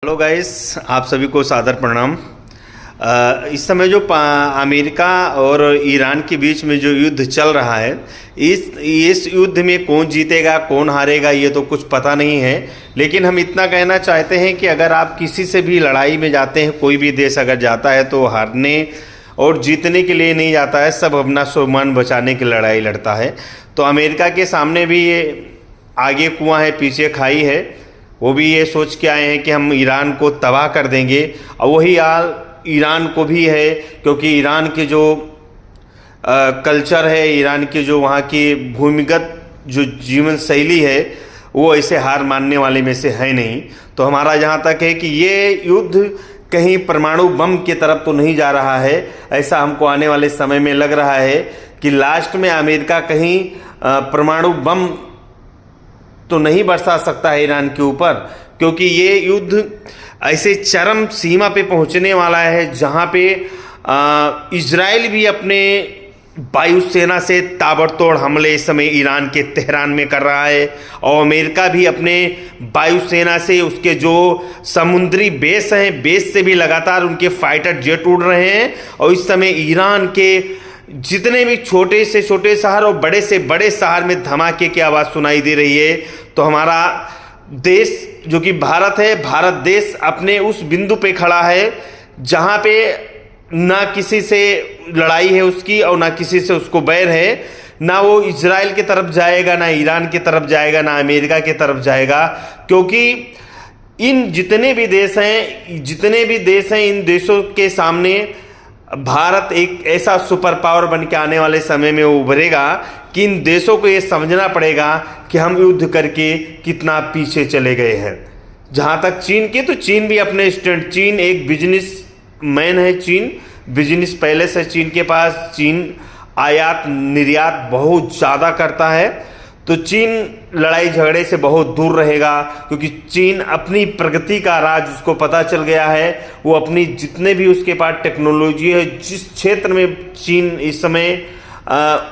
Hello guys, आप सभी को सादर प्रणाम। इस समय जो अमेरिका और ईरान के बीच में जो युद्ध चल रहा है, इस युद्ध में कौन जीतेगा कौन हारेगा ये तो कुछ पता नहीं है। लेकिन हम इतना कहना चाहते हैं कि अगर आप किसी से भी लड़ाई में जाते हैं, कोई भी देश अगर जाता है तो हारने और जीतने के लिए नहीं जाता है, सब अपना स्वाभिमान बचाने की लड़ाई लड़ता है। तो अमेरिका के सामने भी ये आगे कुआं है पीछे खाई है। वो भी ये सोच के आए हैं कि हम ईरान को तबाह कर देंगे, और वही हाल ईरान को भी है, क्योंकि ईरान के जो कल्चर है, ईरान के जो वहाँ की भूमिगत जो जीवन शैली है, वो ऐसे हार मानने वाले में से है नहीं। तो हमारा जहाँ तक है कि ये युद्ध कहीं परमाणु बम की तरफ तो नहीं जा रहा है। ऐसा हमको आने वाले समय में लग रहा है कि लास्ट में अमेरिका कहीं परमाणु बम तो नहीं बरसा सकता है ईरान के ऊपर, क्योंकि ये युद्ध ऐसे चरम सीमा पे पहुंचने वाला है जहां पे इजराइल भी अपने वायुसेना से ताबड़तोड़ हमले इस समय ईरान के तेहरान में कर रहा है, और अमेरिका भी अपने वायुसेना से उसके जो समुद्री बेस हैं, बेस से भी लगातार उनके फाइटर जेट उड़ रहे हैं। और इस समय ईरान के जितने भी छोटे से छोटे शहर और बड़े से बड़े शहर में धमाके की आवाज़ सुनाई दे रही है। तो हमारा देश जो कि भारत है, भारत देश अपने उस बिंदु पे खड़ा है जहाँ पे ना किसी से लड़ाई है उसकी और ना किसी से उसको बैर है। ना वो इजराइल की तरफ जाएगा, ना ईरान की तरफ जाएगा, ना अमेरिका की तरफ जाएगा, क्योंकि इन जितने भी देश हैं इन देशों के सामने भारत एक ऐसा सुपर पावर बन के आने वाले समय में उभरेगा कि इन देशों को ये समझना पड़ेगा कि हम युद्ध करके कितना पीछे चले गए हैं। जहाँ तक चीन की, तो चीन भी अपने स्टैंड, चीन एक बिजनेस मैन है, चीन बिजनेस पैलेस है चीन के पास। चीन आयात निर्यात बहुत ज़्यादा करता है, तो चीन लड़ाई झगड़े से बहुत दूर रहेगा, क्योंकि चीन अपनी प्रगति का राज उसको पता चल गया है। वो अपनी जितने भी उसके पास टेक्नोलॉजी है, जिस क्षेत्र में चीन इस समय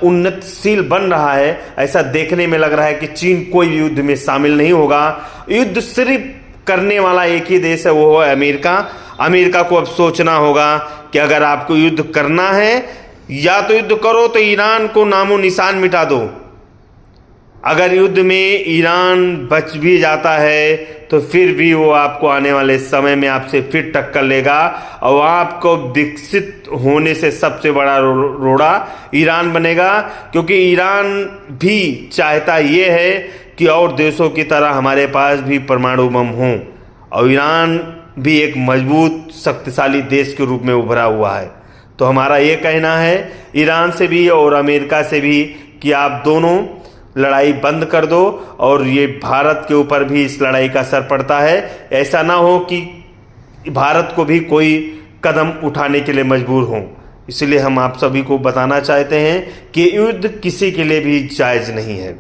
उन्नतशील बन रहा है, ऐसा देखने में लग रहा है कि चीन कोई युद्ध में शामिल नहीं होगा। युद्ध सिर्फ करने वाला एक ही देश है, वो है अमेरिका। अमेरिका को अब सोचना होगा कि अगर आपको युद्ध करना है, या तो युद्ध करो तो ईरान को नामो निशान मिटा दो। अगर युद्ध में ईरान बच भी जाता है तो फिर भी वो आपको आने वाले समय में आपसे फिर टक्कर लेगा, और आपको विकसित होने से सबसे बड़ा रोड़ा ईरान बनेगा। क्योंकि ईरान भी चाहता ये है कि और देशों की तरह हमारे पास भी परमाणु बम हों, और ईरान भी एक मजबूत शक्तिशाली देश के रूप में उभरा हुआ है। तो हमारा ये कहना है ईरान से भी और अमेरिका से भी कि आप दोनों लड़ाई बंद कर दो, और ये भारत के ऊपर भी इस लड़ाई का असर पड़ता है। ऐसा ना हो कि भारत को भी कोई कदम उठाने के लिए मजबूर हों। इसलिए हम आप सभी को बताना चाहते हैं कि युद्ध किसी के लिए भी जायज़ नहीं है।